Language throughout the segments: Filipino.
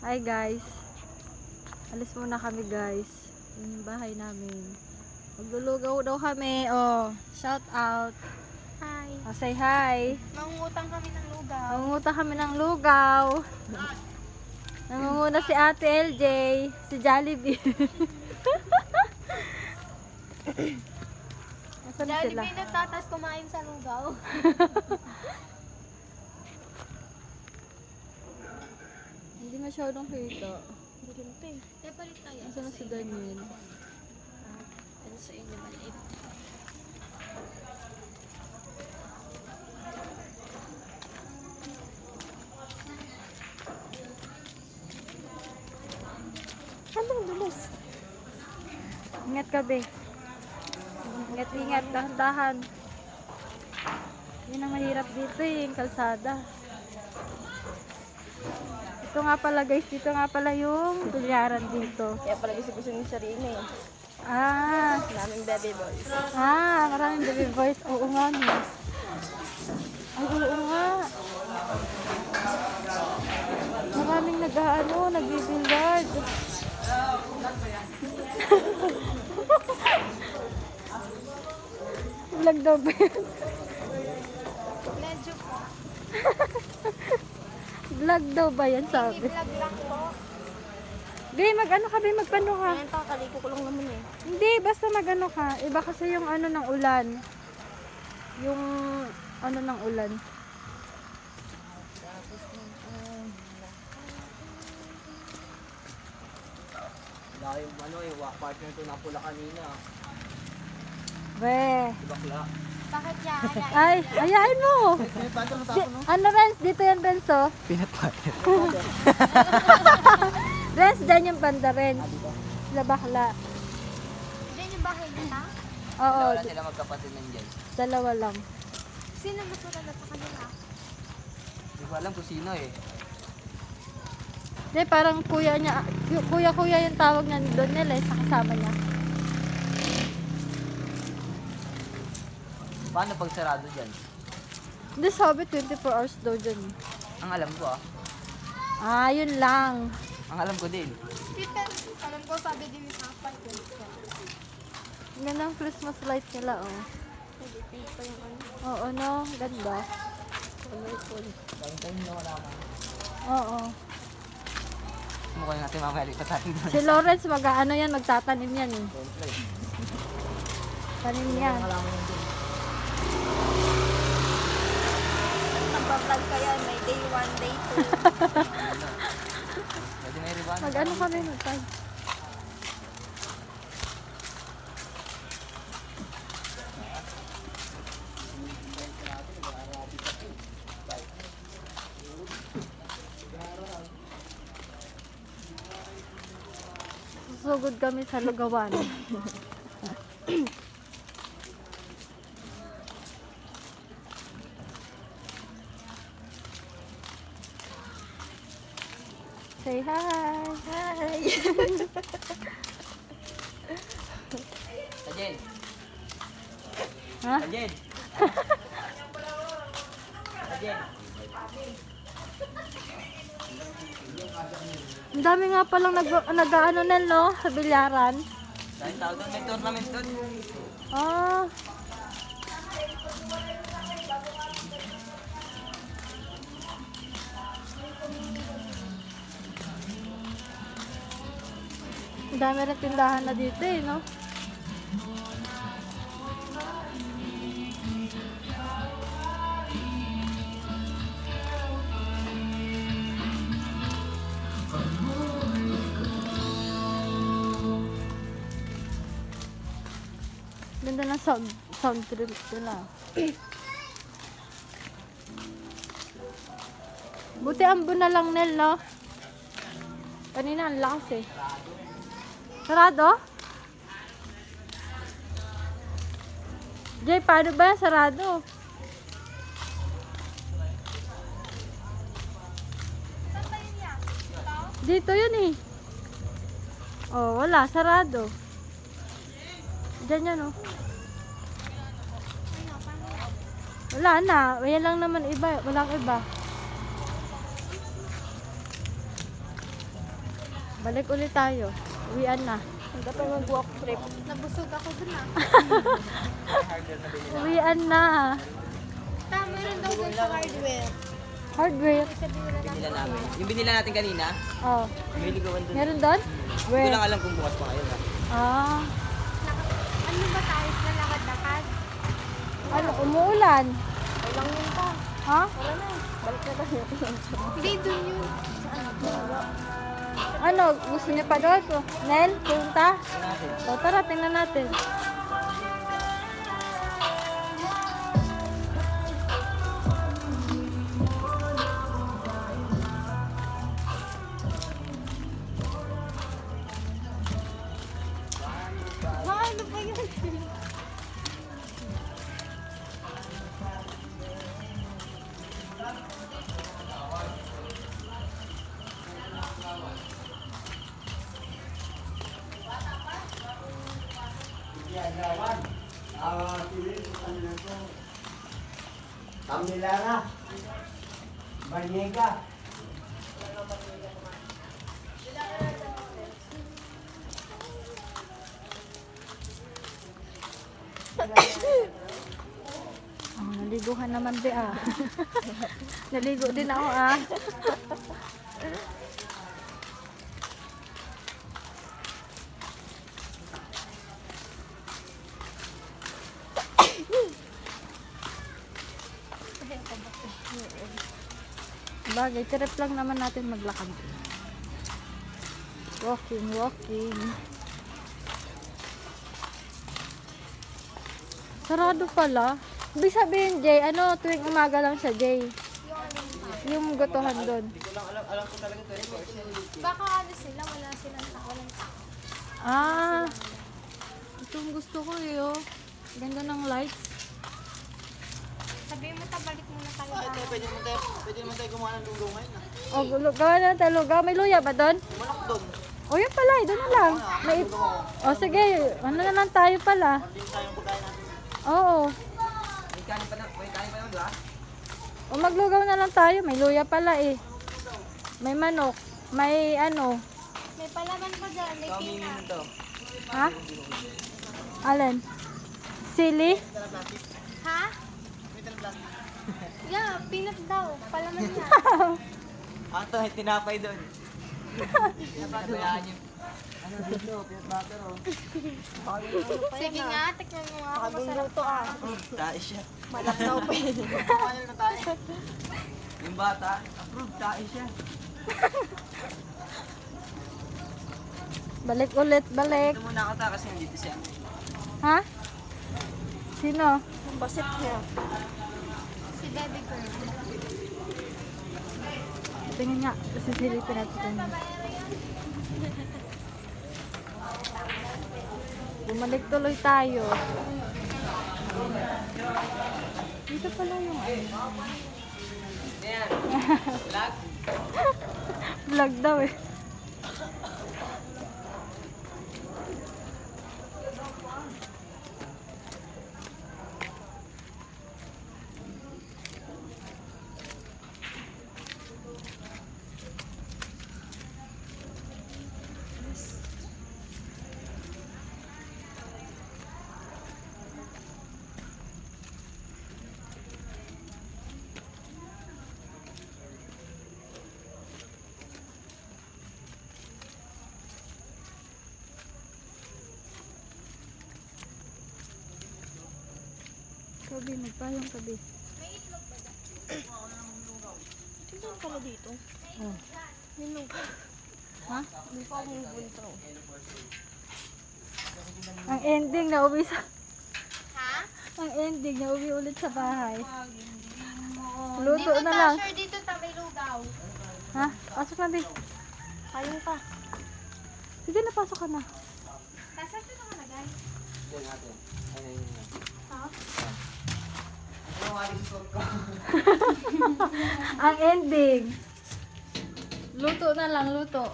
Hi guys. Alis muna kami guys. Yun yung bahay namin. Maglulugaw daw kami. Oh, shout out. Hi. Oh, say hi. Mangungutang kami ng lugaw. Mangunguta kami ng lugaw. Nangunguna si Ate LJ. Si Jollibee. Nasaan na sila? Jollibee nagtatas kumain sa lugaw. Hindi masyadong kita. Hindi rin ito eh. Kaya palit tayo. Nasaan na si Daniel? Ano sa inyo maliit? Anong dulas? Ingat ka be. Ingat, dahan-dahan. Yun ang mahirap dito eh, yung kalsada. Ito nga pala guys, dito nga pala yung bilyaran dito. Kaya pala gusto ni Sarina eh. Ah, Naming baby boys. maraming baby boys. Oo nga no. Ay, oo nga. Maraming nagbibilyard. Vlog daw ba yan? Medyo po. Vlog daw ba yan sabi? I-vlog lang po. Di, magano ka, be, magpano ka? Ayan pa, kaliko ko lang naman eh. Hindi, basta magano ka. Iba kasi yung ano ng ulan. Yung ano ng ulan. Wala yung ano partner ko na pula kanina. Be. Di bakla. Bakit yan? Ay, ayain mo. Ano, Renz? Dito yan, Renzo. Peanut butter. Renz, dyan yung banda, Renz. Sila bakla. Diyan yung bahay nila? Oo, Wala sila magkapatid nandiyan. dalawa lang. Sino mas maganda sa kanila? Hindi ko alam kung sino eh. Hindi, parang kuya niya, kuya yung tawag niya ni Donel eh, sa kasama niya. Paano pag sarado dyan? Hindi, sabi 24 hours daw dyan. Ang alam ko Ah, yun lang. Ang alam ko din. Tita, alam ko sabi din ni Papa yun. Ganda ang Christmas light nila, oh. Pink pa yung ano. Oo, no? Ganda. Colorful. Bantay nyo wala ka. Oo. Mukha natin mamaya lipat tayo doon. Si Lawrence, mag-ano yan, magtatanim yan eh. Siyempre. Tanim yan. Malaman yun din. Nagpa-vlog ka yan, may day 1, day 2. Pwede may riban. Mag-ano kami, mag-tag. Susugod kami sa lugawan. Say hi. Hi. Ajin. Ha? Ajin. Ajin. Ang dami nga palang nag-ano na, no? Sa bilyaran. Dahil tao doon, may tournament doon. Ah. Ang dami rin tindahan na dito eh, no? Ganda ng sound trip nila. Buti ambo na lang, Nel, no? Kanina ang lakas eh. Sarado? Jay, paano ba yan? Sarado. Saan ba yun yan? Ito? Dito yun eh. Oh, wala. Sarado. Diyan yan oh. Ano, paano? Wala na. Yan lang naman iba. Walang iba. Balik ulit tayo. Uwian na. Hindi pa mag-walk trip. Nabusog ako dun ah. Hardware na binili. Uwian na. Tama rin daw dun sa hardware. Hardware. Binila namin. Yung binila natin kanina, Oh. may ligawan dun. Meron doon? Hindi ko Where? lang alam kung bukas pa kayo na. Ah. Ano ba tayo na lakad-lakad? Ano, umuulan. Ay lang yun pa. Ha? Wala na. Balik na tayo. Hindi dun yun. Ano, gusto niya pa doon? Nel, punta? Natin. O, tara, tingnan natin. Ano ba yun? Kamilana, Banyega. Oh, naligo ka naman di ah. Naligo din ako ah. Bagay, trip lang naman natin maglakad. Walking, walking. Sarado pala. Ibig sabihin, Jay, ano, tuwing umaga lang siya, Jay. Yung gotohan doon. Hindi ko lang alam ko talaga 24/7. Baka ano sila, wala silang walang tao. Ah, ito ang gusto ko eh, oh. Ganda ng lights. Sabihin mo, tabalik muna tayo. Ito, pwede naman tayo gumawa ng lugaw ngayon ah. Oh, gawa na tayo lugaw. May luya ba doon? Manok doon. Oh, yun pala, doon na lang. May, oh, sige, ano na lang tayo pala. Hindi tayong pagkain natin. Oo. May kanin pa naman, di ba? O maglugaw na lang tayo. May luya pala eh. May manok. May ano. May palaman pa dyan, may Ikaw, mimi peanut. mo to. Ha? Alin? Sili? Ha? Yeah, peanut daw. Palaman niya. Ah, ito, may tinapay doon. Nabayaan niyo. Ano dito? Peanut butter oh. Sige nga, tikman mo nga kung masarap to ah. Tae siya. Malak daw pa yun. Ano na tayo? Yung bata, approved, tae siya. Balik ulit, balik. Ito muna ako ta kasi nandito siya. Ha? Sino? Ang basit niya. Si baby girl. Tingin nga. Sisilipin natin. Bumalik tuloy tayo. Dito pala yung ano. Ayan. Vlog. Vlog daw eh. Kabi, magpayong kabi. Tingnan pala dito. Oh. Minug. Ha? Hindi pa akong bunto. Ang ending na uwi sa... Ha? Ang ending na uwi ulit sa bahay. Luto na lang. Sure, dito ta, may lugaw. Ha? Pasok na, Bi. Kayong pa. Sige na, pasok ka na. Saan ito nakalagay? Diyan natin. Ano yun yun? Ha? Ano nga yung suot ko? Ang ending. Luto na lang, luto.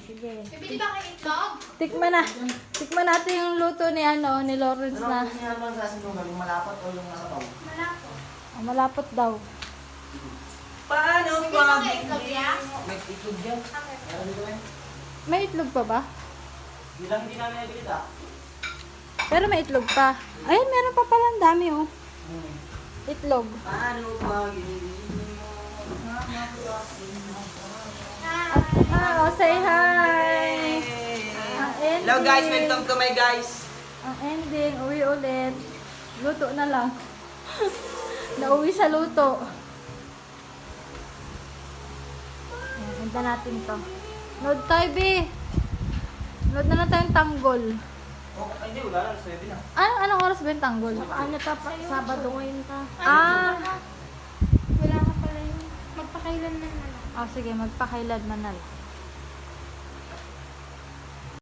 Sige. Bibili ba kayo itlog? Tikman na. Tikman natin yung luto ni ano, ni Lawrence Ano na. kasi nga naman klaseng lugaw? Yung malapat o yung nasa taw? Malako. Malapot daw. Paano ba May itlog dyan. Meron dito eh. May itlog pa ba? Hindi namin nabigita. Pero may itlog pa. Ayun, meron pa pala. Ang dami, oh. Itlog. Paano pag Oh, say hi! Ang ending. Hello guys, welcome to my guys. Ang ending, uwi ulit. Luto na lang. Nauwi sa luto. Ayan, handa natin to. Load tayo, be. Load na lang tayong tanggol. Oh, hindi, wala lang. 7 na. Anong oras ba yung tanggol? Ano pa pa? Sabado ngayon pa. Ah, Wala ka pala yun. Magpakailan na lang. sige, magpakailan man na lang.